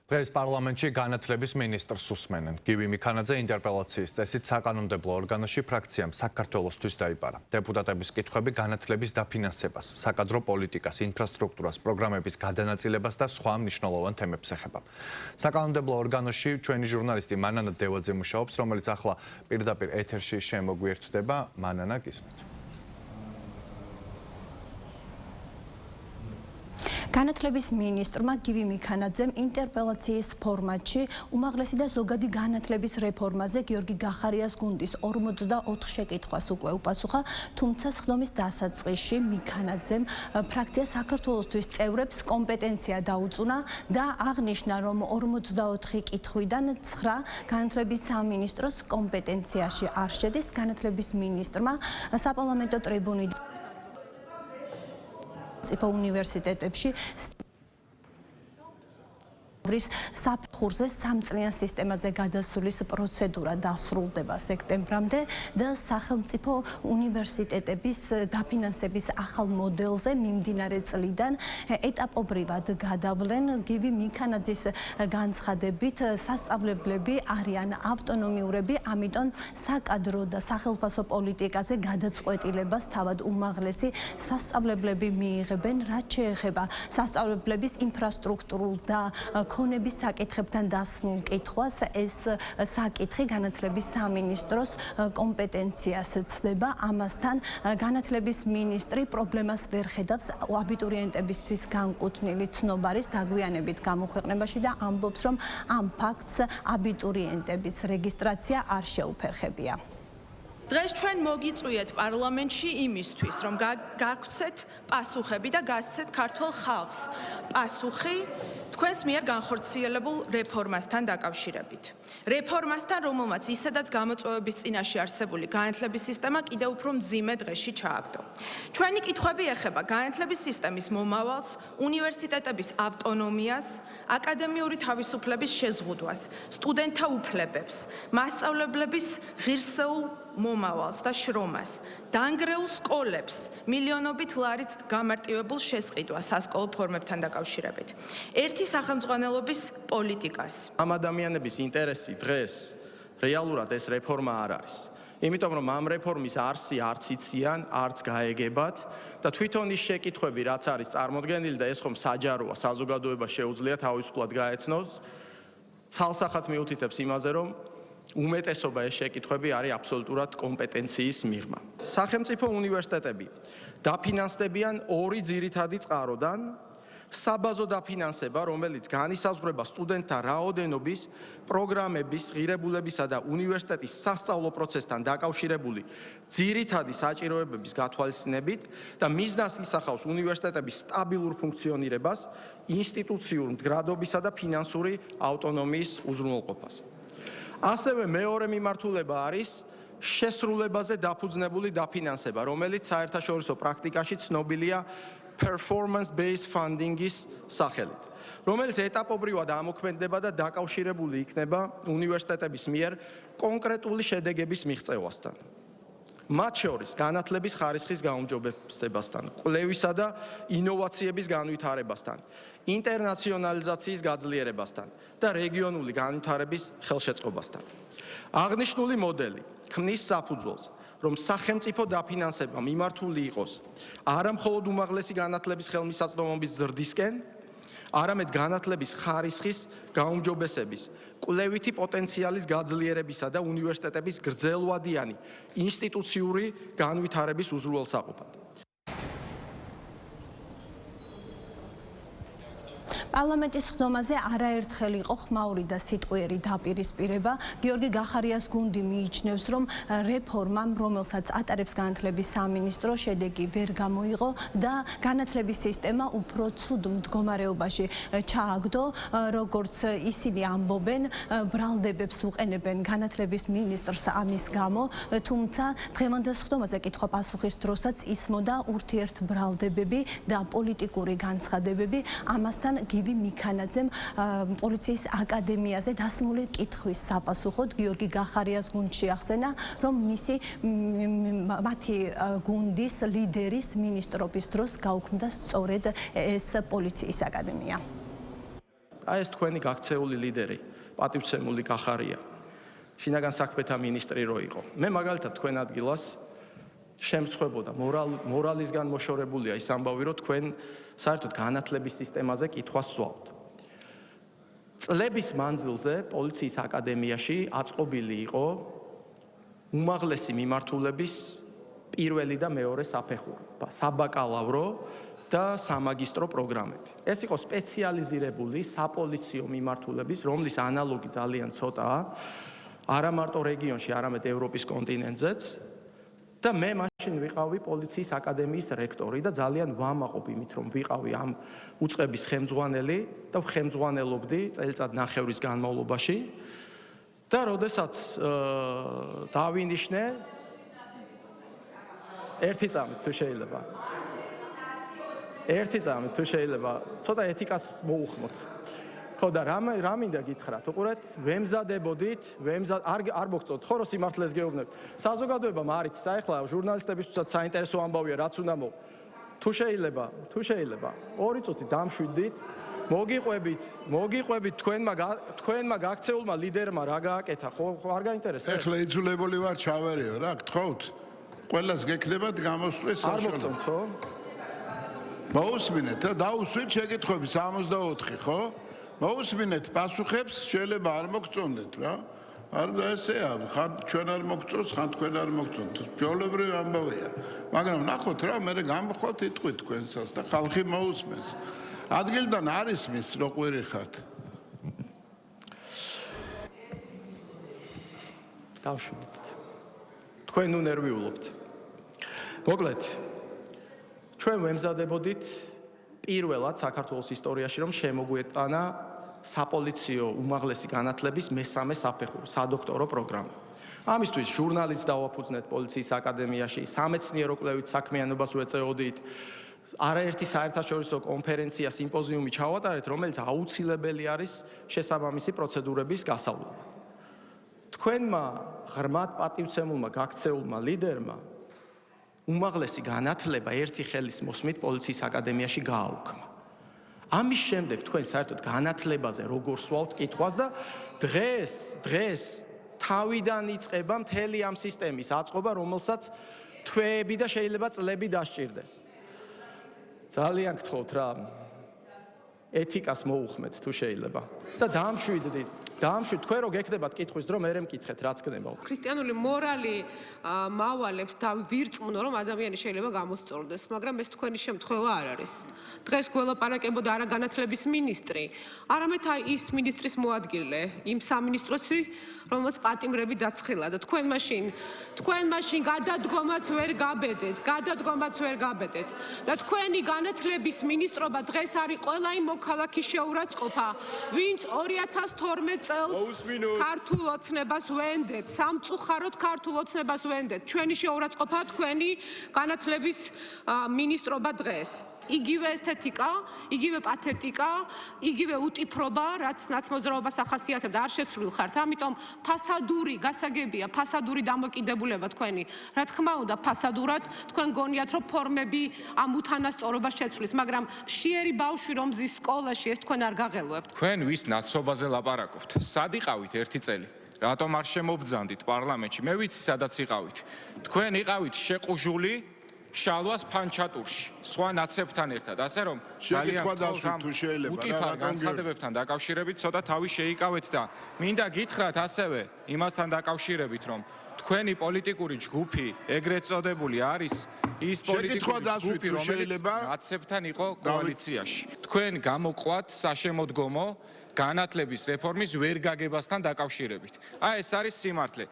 დღეს პარლამენტში განათლების მინისტრს უსმენენ. გივი მიქანაძე ინტერპელაციის წესით საკანონმდებლო ორგანოში ფრაქციამ საქართველოსთვის დაიბარა. დეპუტატების კითხვები განათლების დაფინანსებას, საკადრო პოლიტიკას, ინფრასტრუქტურას, პროგრამების გადანაწილებას და სხვა მნიშვნელოვან თემებს ეხება. საკანონმდებლო ორგანოში ჩვენი ჟურნალისტი მანანა დევაძე მუშაობს, რომელიც ახლა პირდაპირ ეთერში შემოგვიერთდება. მანანა, გისმენთ. განათლების მინისტრმა გივი მიქანაძემ ინტერპელაციის ფორმატში უმაღლესი და ზოგადი განათლების რეფორმაზე გიორგი გახარიას გუნდის 44 შეკითხვას უკვე უპასუხა, თუმცა სხდომის დასაწყისში მიქანაძემ ფრაქცია საქართველოსთვის წევრებს კომპეტენცია დაუწუნა და აღნიშნა, რომ 44 კითხვიდან 9 განათლების სამინისტროს კომპეტენციაში არ შედის. განათლების მინისტრმა საპარლამენტო ტრიბუნით უნივერსიტეტებში საფეხურზე სამწლიან სისტემაზე გადასulis პროცედურა დასრულდება სექტემბრამდე და სახელმწიფო უნივერსიტეტების დაფინანსების ახალ მოდელზე მიმდინარე წლიდან ეტაპობრივად გადავლენ. გივი მიქანაძის განცხადებით სასწავლებლები არიან ავტონომიურები, ამიტომ საკადრო და სახელმწიფო პოლიტიკაზე გადაწყვეტილებას თავად უმაღლესი სასწავლებლები მიიღებენ, რაც შეეხება სასწავლებლების ინფრასტრუქტურულ და ქონების საკითხებთან დასმულ კითხვას, ეს საკითხი განათლების სამინისტროს კომპეტენციას ცდება. ამასთან განათლების მინისტრი პრობლემას ვერ ხედავს აბიტურიენტებისთვის განკუთვნილი ცნობარის დაგვიანებით გამოქვეყნებაში და ამბობს, რომ ამ ფაქტს აბიტურიენტების რეგისტრაცია არ შეუფერხებია. დღეს ჩვენ მოგიწვიეთ პარლამენტში იმისთვის, რომ გაგვცეთ პასუხები და გასცეთ ქართულ ხალხს პასუხი თქვენს მიერ განხორციელებულ რეფორმასთან დაკავშირებით. რეფორმასთან, რომელმაც ისედაც გამოწვევების წინაშე არსებული განათლების სისტემა კიდევ უფრო მძიმე დღეში ჩააგდო. ჩვენი კითხვები ეხება განათლების სისტემის მომავალს, უნივერსიტეტების ავტონომიას, აკადემიური თავისუფლების შეზღუდვას, სტუდენტთა უფლებებს, მასწავლებლების ღირსეულ მომავალს და შრომას, დანგრეულ სკოლებს, მილიონობით ლარით გამარტივებულ შესყიდვას სასკოლო ფორმებთან დაკავშირებით. ერთი სახელმწიფოების პოლიტიკას. ამ ადამიანების ინტერესი დღეს რეალურად ეს რეფორმა არ არის. იმიტომ რომ ამ რეფორმის არსი არც იციან, არც გაეგებათ და თვითონ ის შეკითხვები, რაც არის წარმოდგენილი და ეს ხომ საჯაროა, საზოგადოება შეუძლია თავისუფლად გაეცნოს, ცალსახად მიუთითებს იმაზე, რომ უმეტესობა ეს შეკითხვები არის აბსოლუტურად კომპეტენციის მიღმა. სახელმწიფო უნივერსიტეტები დაფინანსდებიან ორი ძირითადი წყაროდან. საბაზო დაფინანსება, რომელიც განისაზღვრება სტუდენტთა რაოდენობის, პროგრამების, ღირებულებისა და უნივერსიტეტის სასწავლო პროცესთან დაკავშირებული ძირითადი საჭიროებების გათვალისწინებით და მიზნად ისახავს უნივერსიტეტების სტაბილურ ფუნქციონირებას, ინსტიტუციურ მდგრადობისა და ფინანსური ავტონომიის უზრუნველყოფას. ასევე მეორე მიმართულება არის შესრულებაზე დაფუძნებული დაფინანსება, რომელიც საერთაშორისო პრაქტიკაში ცნობილია performance-based funding-ის სახელით, რომელიც ეტაპობრივად ამოქმედდება და დაკავშირებული იქნება უნივერსიტეტების მიერ კონკრეტული შედეგების მიღწევასთან. მათ შორის განათლების ხარისხის გაუმჯობესებასთან, კვლევისა და ინოვაციების განვითარებასთან, ინტერნაციონალიზაციის გაძლიერებასთან და რეგიონული განვითარების ხელშეწყობასთან. აღნიშნული მოდელი ქმნის საფუძველს, რომ სახელმწიფო დაფინანსება მიმართული იყოს არა მხოლოდ უმაღლესი განათლების ხელმისაწვდომობის ზრდისკენ, არამედ განათლების ხარისხის გაუმჯობესების, კვლევითი პოტენციალის გაძლიერებისა და უნივერსიტეტების გრძელვადიანი ინსტიტუციური განვითარების უზრუნველსაყოფად. პარლამენტის სხდომაზე არაერთხელ იყო ხმაური და სიტყვიერი დაპირისპირება. გიორგი გახარიას გუნდი მიიჩნევს, რომ რეფორმამ, რომელსაც ატარებს განათლების სამინისტრო, შედეგი ვერ გამოიღო და განათლების სისტემა უფრო ცუდ მდგომარეობაში ჩააგდო. როგორც ისინი ამბობენ, ბრალდებებს უყენებენ განათლების მინისტრს ამის გამო, თუმცა დღევანდელ სხდომაზე კითხვა-პასუხის დროსაც ისმოდა ურთიერთბრალდებები და პოლიტიკური განცხადებები. ამასთან გივი მიქანაძემ პოლიციის აკადემიაზე დასმული კითხვის საპასუხოდ გიორგი გახარიას გუნდში ახსენა, რომ მათი გუნდის ლიდერის მინისტრობის დროს გაუქმდა სწორედ ეს პოლიციის აკადემია. აი ეს თქვენი გაქცეული ლიდერი, პატივცემული გახარია. შინაგან საქმეთა მინისტრი რო იყო. მე მაგალითად თქვენ ადგილას შემწხვებოდა მორალისგან მოშორებულია ის ამბავი, რომ თქვენ საერთოდ განათლების სისტემაზე კითხვას სვავთ. წლების მანძილზე პოლიციის აკადემიაში აწყობილი იყო უმაღლესი მიმართულების პირველი და მეორე საფეხური, საბაკალავრო და სამაგისტრო პროგრამები. ეს იყო სპეციალიზირებული საპოლიციო მიმართულების, რომლის ანალოგი ძალიან ცოტაა, არა მარტო რეგიონში, არამედ ევროპის კონტინენტზეც. და მე მაშინ ვიყავი პოლიციის აკადემიის რექტორი და ძალიან ვამაყობ იმით, რომ ვიყავი ამ უწყების ხელმძღვანელი და ვხელმძღვანელობდი წელიწად ნახევრის განმავლობაში. და როდესაც დავინიშნე ერთი წამით თუ შეიძლება. ერთი წამით თუ შეიძლება, ცოტა ეთიკას მოუხმოთ. ხო და რა მინდა გითხრათ, უყურეთ, ვემზადებოდით, არ მოგწოთ, ხო რომ სიმართლეს გეუბნებთ. საზოგადოებამ არ იცის, ახლა ჟურნალისტებისთვისაც საინტერესო ამბავია, რაც უნდა მო. თუ შეიძლება, 2 წუთი დამშვიდით, მოგიყვებით თქვენმა გაქცეულმა ლიდერმა რა გააკეთა, ხო არ გაინტერესებს? ეხლა იძულებული ვარ ჩავერიო რა, გთხოვთ. ყველას გექნებათ გამოსვლის არ მოგწონთ, ხო? მოусმინეთ და დაუსვით შეკითხვები 64, ხო? მოусმინეთ პასუხებს, შეიძლება არ მოგწონდეთ რა. არ ესეა, ხან ჩვენ არ მოგწონს, ხან თქვენ არ მოგწონთ. ჩვეულებრივი ამბავია. მაგრამ ნახოთ რა, მე გამხვალთ იტყვით თქვენსაც და ხალხი მოусმენს. ადგილიდან არ ისმის, რო ყვირი ხართ. დავშვიდეთ. თქვენ ნუ ნერვიულობთ. მოკლედ, ჩვენ ვემზადებოდით პირველად საქართველოს ისტორიაში, რომ შემოგვეტანა საპოლიციო უმაღლესი განათლების მესამე საფეხური, სადოქტორო პროგრამა. ამისთვის ჟურნალიც დავაფუძნეთ პოლიციის აკადემიაში, სამეცნიერო კვლევით საქმიანობას ვეწეოდით, არაერთი საერთაშორისო კონფერენცია, სიმპოზიუმი ჩავატარეთ, რომელიც აუცილებელი არის შესაბამისი პროცედურების გასავლელად. თქვენმა ღრმად პატივცემულმა გაქცეულმა ლიდერმა უმაღლესი განათლება ერთი ხელის მოსმით პოლიციის აკადემიაში გააუქმა. ამის შემდეგ თქვენ საერთოდ განათლებაზე როგორ სვავთ კითხვას და დღეს თავიდან იწყება მთელი ამ სისტემის აწყობა, რომელსაც თვეები და შეიძლება წლები დასჭირდეს. ძალიან გთხოვთ რა, ეთიკას მოუხმეთ თუ შეიძლება. და დამშვიდდით, თქვენ რო გეკდებათ კითხვის დრო, მე მეკითხეთ რაც გქნება. ქრისტიანული მორალი მავალებს დავირწმუნო, რომ ადამიანი შეიძლება გამოსწორდეს, მაგრამ ეს თქვენი შემთხვევა არ არის. დღეს გველაპარაკებოდა არა განათლების მინისტრი, არამედ აი ის მინისტრის მოადგილე, იმ სამინისტროსი, რომელსაც პატიმრები დაცხრილა და თქვენ მაშინ გადადგომაც ვერ გაბედეთ და თქვენი განათლების მინისტრობა დღეს არის ყველა იმ მოქალაქის შეურაცხყოფა, ვინც 2012 წელს ქართულ ოცნებას ვენდეთ, სამწუხაროდ ქართულ ოცნებას ვენდეთ. ჩვენი შეურაცხყოფა თქვენი განათლების მინისტრობა დღეს. იგივე ესთეტიკა, იგივე პათეტიკა, იგივე უტიფრობა, რაც ნაცმოძრაობას ახასიათებდა, არ შეცვლილ ხართ. ამიტომ ფასადური, გასაგებია, ფასადური დამოკიდებულება თქვენი. რა თქმა უნდა, ფასადურად თქვენ გონიათ, რომ ფორმები ამ უთანასწორობას შეცვლის, მაგრამ მშიერი ბავშვი რომ ზის სკოლაში, ეს თქვენ არ გაღელვებთ. თქვენ ვის ნაცნობაზე ლაპარაკობთ? სად იყავით ერთი წელი? რატომ არ შემობძანდით პარლამენტში? მე ვიცი, სადაც იყავით. თქვენ იყავით შეყუჟული შალვას ფანჩატურში, სხვა ნაცებთან ერთად, ასე რომ ძალიან უტიფარ განცხადებებთან დაკავშირებით ცოტა თავი შეიკავეთ და მინდა გითხრათ ასევე იმასთან დაკავშირებით, რომ თქვენი პოლიტიკური ჯგუფი, ეგრეთ წოდებული არის ის პოლიტიკური ჯგუფი, რომელიც ნაცებთან იყო კოალიციაში. თქვენ გამოყვათ საშემოდგომო განათლების რეფორმის ვერ გაგებასთან დაკავშირებით. აი ეს არის სიმართლე.